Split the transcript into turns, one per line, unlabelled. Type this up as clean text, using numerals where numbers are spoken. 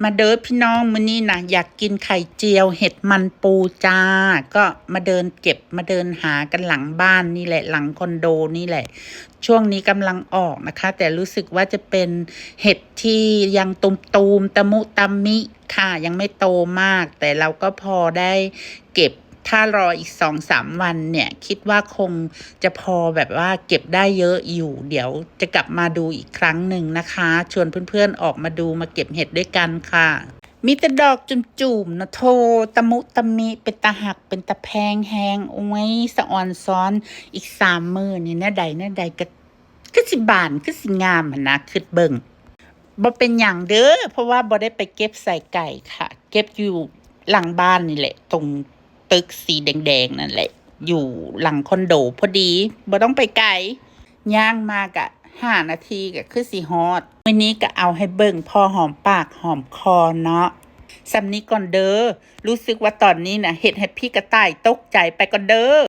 มาเดินพี่น้องมื้อนี้นะอยากกินไข่เจียวเห็ดมันปูจ้าก็มาเดินเก็บมาเดินหากันหลังบ้านนี่แหละหลังคอนโดนี่แหละช่วงนี้กำลังออกนะคะแต่รู้สึกว่าจะเป็นเห็ดที่ยังตูมตะมุตะมิค่ะยังไม่โตมากแต่เราก็พอได้เก็บถ้ารออีก2-3 วันเนี่ยคิดว่าคงจะพอแบบว่าเก็บได้เยอะอยู่เดี๋ยวจะกลับมาดูอีกครั้งหนึ่งนะคะชวนเพื่อนๆออกมาดูมาเก็บเห็ดด้วยกันค่ะมีแต่ดอกจุ่มๆนะโทตะมุตะมิเป็นตะหักเป็นตะแพงแหงโอ้ยสะออนซ้อนอีก3 มื้อนี่น่าใดก็สิบานก็สิงามหั่นนะคิดเบิ่งบ่เป็นหยังเด้อเพราะว่าบ่ได้ไปเก็บใส่ไก่ค่ะเก็บอยู่หลังบ้านนี่แหละตรงตึกสีแดงๆนั่นแหละอยู่หลังคอนโดพอดีบ่ต้องไปไกลย่างมากะ5 นาทีก็คือสิฮอดมื้อนี้ก็เอาให้เบิ่งพอหอมปากหอมคอเนาะสำนี้ก่อนเด้อรู้สึกว่าตอนนี้น่ะเฮ็ดให้พี่กระต่ายตกใจไปก่อนเด้อ